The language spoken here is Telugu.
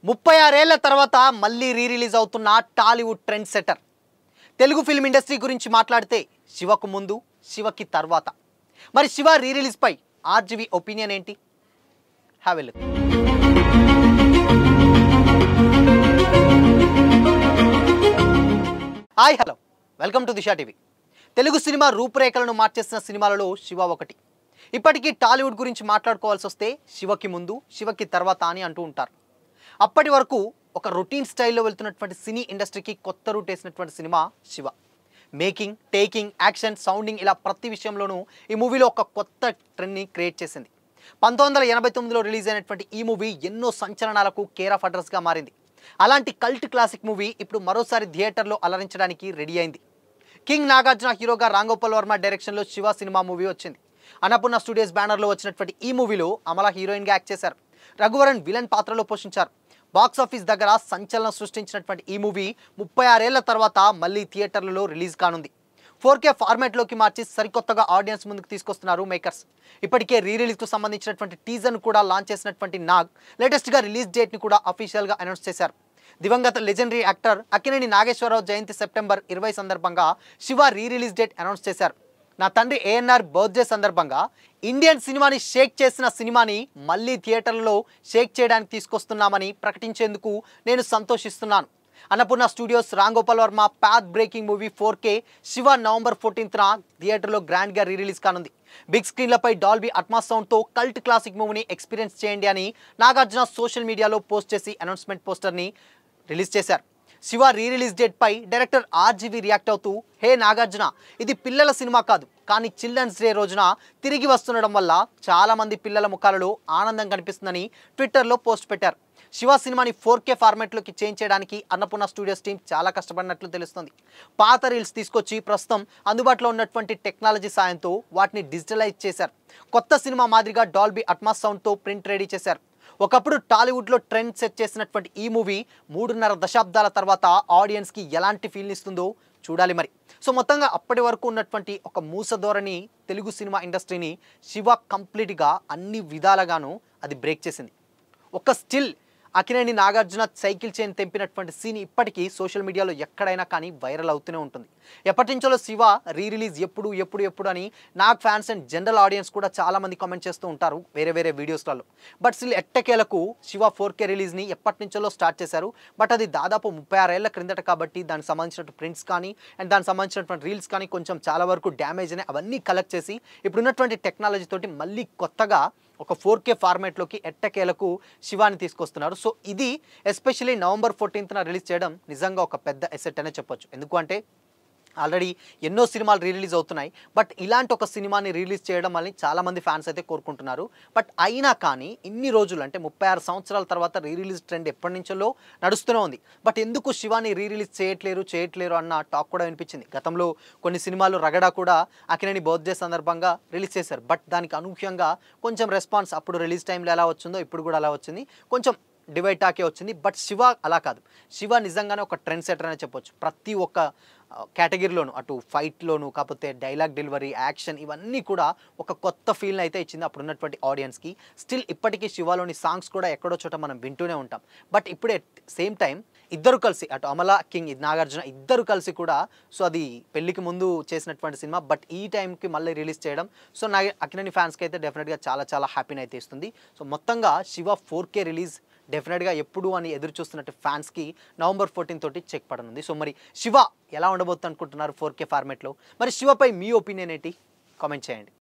36 ఏళ్ల తర్వాత మళ్ళీ రిలీజ్ అవుతున్న Tollywood trend setter. Telugu film industry గురించి మాట్లాడితే శివకు ముందు, శివకి తర్వాత. మరి శివ రిలీజ్ పై ఆర్జీవి ఒపీనియన్ ఏంటి? Have a look. Hi hello, welcome to Disha TV. Telugu సినిమా రూపురేఖలను మార్చేసిన సినిమాలలో శివ ఒకటి. ఇప్పటికీ టాలీవుడ్ గురించి మాట్లాడుకోవాల్సి వస్తే శివకి ముందు, శివకి తర్వాత అని అంటూ ఉంటారు. అప్పటి వరకు ఒక రొటీన్ స్టైల్లో వెళ్తున్నటువంటి సినీ ఇండస్ట్రీకి కొత్త రూట్ వేసినటువంటి cinema Shiva. Making, taking, action, sounding ఇలా ప్రతి విషయంలోనూ ఈ మూవీలో ఒక కొత్త ట్రెండ్ని క్రియేట్ చేసింది. 1989లో రిలీజ్ అయినటువంటి ఈ మూవీ ఎన్నో సంచలనాలకు కేర్ ఆఫ్ అడ్రస్గా మారింది. అలాంటి కల్ట్ క్లాసిక్ మూవీ ఇప్పుడు మరోసారి థియేటర్లో అలరించడానికి రెడీ అయింది. కింగ్ నాగార్జున హీరోగా రామ్ గోపాల్ వర్మ డైరెక్షన్లో శివ సినిమా మూవీ వచ్చింది. అన్నపూర్ణ స్టూడియోస్ బ్యానర్లో వచ్చినటువంటి ఈ మూవీలో అమల హీరోయిన్గా యాక్ట్ చేశారు. రఘువరన్ విలన్ పాత్రలో పోషించారు. బాక్స్ ఆఫీస్ దగ్గర సంచలనం సృష్టించినటువంటి ఈ మూవీ 36 ఏళ్ల తర్వాత మళ్ళీ థియేటర్లలో రిలీజ్ కానుంది. 4K ఫార్మాట్లోకి మార్చి సరికొత్తగా ఆడియన్స్ ముందుకు తీసుకొస్తున్నారు మేకర్స్. ఇప్పటికే రిలీజ్కు సంబంధించినటువంటి టీజర్ను కూడా లాంచ్ చేసినటువంటి నాగ్ లేటెస్ట్గా రిలీజ్ డేట్ని కూడా అఫీషియల్గా అనౌన్స్ చేశారు. దివంగత లెజెండరీ యాక్టర్ అక్కినేని నాగేశ్వరరావు జయంతి సెప్టెంబర్ 20 సందర్భంగా శివ రిలీజ్ డేట్ అనౌన్స్ చేశారు. నా తండ్రి ఏఎన్ఆర్ బర్త్డే సందర్భంగా ఇండియన్ సినిమాని షేక్ చేసిన సినిమాని మళ్ళీ థియేటర్లలో షేక్ చేయడానికి తీసుకొస్తున్నామని ప్రకటించేందుకు నేను సంతోషిస్తున్నాను. Annapurna studios Ram Gopal Varma path breaking movie 4K Shiva November 14న థియేటర్లో గ్రాండ్గా రిలీజ్ కానుంది. బిగ్ స్క్రీన్లపై డాల్బీ అట్మాస్ సౌండ్తో కల్ట్ క్లాసిక్ మూవీని ఎక్స్పీరియన్స్ చేయండి అని నాగార్జున సోషల్ మీడియాలో పోస్ట్ చేసి అనౌన్స్మెంట్ పోస్టర్ని రిలీజ్ చేశారు. శివ రిలీజ్ డేట్ పై డైరెక్టర్ ఆర్జీవి రియాక్ట్ అవుతూ, హే నాగార్జున, ఇది పిల్లల సినిమా కాదు, కానీ చిల్డ్రన్స్ డే రోజున తిరిగి వస్తుండడం వల్ల చాలా మంది పిల్లల ముఖాలలో ఆనందం కనిపిస్తుందని ట్విట్టర్లో పోస్ట్ పెట్టారు. శివ సినిమాని 4K ఫార్మాట్లోకి చేంజ్ చేయడానికి అన్నపూర్ణ స్టూడియోస్ టీం చాలా కష్టపడినట్లు తెలుస్తుంది. పాత రీల్స్ తీసుకొచ్చి ప్రస్తుతం అందుబాటులో ఉన్నటువంటి టెక్నాలజీ సాయంతో వాటిని డిజిటలైజ్ చేశారు. కొత్త సినిమా మాదిరిగా డాల్బీ అట్మాస్ సౌండ్తో ప్రింట్ రెడీ చేశారు. ఒకప్పుడు టాలీవుడ్లో ట్రెండ్ సెట్ చేసినటువంటి ఈ మూవీ 3.5 దశాబ్దాల తర్వాత ఆడియన్స్కి ఎలాంటి ఫీల్ ఇస్తుందో చూడాలి మరి. సో మొత్తంగా అప్పటి వరకు ఉన్నటువంటి ఒక మూస ధోరణి తెలుగు సినిమా ఇండస్ట్రీని శివ కంప్లీట్గా అన్ని విధాలుగాను అది బ్రేక్ చేసింది. ఒక still Akkineni Nagarjuna cycle chain తెంపినటువంటి సీన్ ఇప్పటికీ సోషల్ మీడియాలో ఎక్కడైనా కానీ వైరల్ అవుతూనే ఉంటుంది. ఎప్పటి నుంచో శివ రిలీజ్ ఎప్పుడు అని Nag fans and general audience కూడా చాలామంది కామెంట్ చేస్తూ ఉంటారు వేరే వీడియోస్లలో. బట్ స్టిల్ ఎట్టకేలకు శివ 4K రిలీజ్ని ఎప్పటి నుంచో స్టార్ట్ చేశారు. బట్ అది దాదాపు 36 ఏళ్ల క్రిందట కాబట్టి దానికి సంబంధించినటువంటి ప్రింట్స్ కానీ అండ్ దానికి సంబంధించినటువంటి రీల్స్ కానీ కొంచెం చాలా వరకు డ్యామేజ్ అని అవన్నీ కలెక్ట్ చేసి ఇప్పుడున్నటువంటి టెక్నాలజీ తోటి మళ్ళీ కొత్తగా ఒక 4K ఫార్మాట్లోకి ఎట్టకేలకు శివాని తీసుకొస్తున్నారు. సో ఇది ఎస్పెషల్లీ నవంబర్ 14న రిలీజ్ చేయడం నిజంగా ఒక పెద్ద ఎసెట్ అనే చెప్పొచ్చు. ఎందుకంటే ఆల్రెడీ ఎన్నో సినిమాలు రిలీజ్ అవుతున్నాయి. బట్ ఇలాంటి ఒక సినిమాని రిలీజ్ చేయడం వల్ల చాలామంది ఫ్యాన్స్ అయితే కోరుకుంటున్నారు. బట్ అయినా కానీ ఇన్ని రోజులు అంటే 36 సంవత్సరాల తర్వాత రిలీజ్ ట్రెండ్ ఎప్పటి నుంచో నడుస్తూనే ఉంది. బట్ ఎందుకు శివాని రిలీజ్ చేయట్లేరు అన్న టాక్ కూడా వినిపించింది. గతంలో కొన్ని సినిమాలు రగడ కూడా అక్కినేని బర్త్డే సందర్భంగా రిలీజ్ చేశారు. బట్ దానికి అనూహ్యంగా కొంచెం రెస్పాన్స్ అప్పుడు రిలీజ్ టైంలో ఎలా వచ్చిందో ఇప్పుడు కూడా అలా వచ్చింది. కొంచెం డివైడ్ టాకే వచ్చింది. బట్ శివ అలా కాదు. శివ నిజంగానే ఒక ట్రెండ్ సెటర్ అనే చెప్పొచ్చు. ప్రతి ఒక్క కేటగిరీలోను, అటు ఫైట్లోను కాకపోతే డైలాగ్ డెలివరీ, యాక్షన్ ఇవన్నీ కూడా ఒక కొత్త ఫీల్ని అయితే ఇచ్చింది అప్పుడు ఉన్నటువంటి ఆడియన్స్కి. స్టిల్ ఇప్పటికీ శివలోని సాంగ్స్ కూడా ఎక్కడో చోట మనం వింటూనే ఉంటాం. బట్ ఇప్పుడే సేమ్ టైం ఇద్దరు కలిసి, అటు అమల, కింగ్ నాగార్జున ఇద్దరు కలిసి కూడా, సో అది పెళ్లికి ముందు చేసినటువంటి సినిమా బట్ ఈ టైంకి మళ్ళీ రిలీజ్ చేయడం సో అక్కినేని ఫ్యాన్స్కి అయితే డెఫినెట్గా చాలా హ్యాపీని అయితే ఇస్తుంది. సో మొత్తంగా శివ 4K రిలీజ్ డెఫినెట్గా ఎప్పుడు అని ఎదురు చూస్తున్నట్టు ఫ్యాన్స్కి నవంబర్ 14 తోటి చెక్ పడనుంది. సో మరి శివ ఎలా ఉండబోతుంది అనుకుంటున్నారు 4K ఫార్మాట్లో? మరి శివపై మీ ఒపీనియన్ ఏంటి? కామెంట్ చేయండి.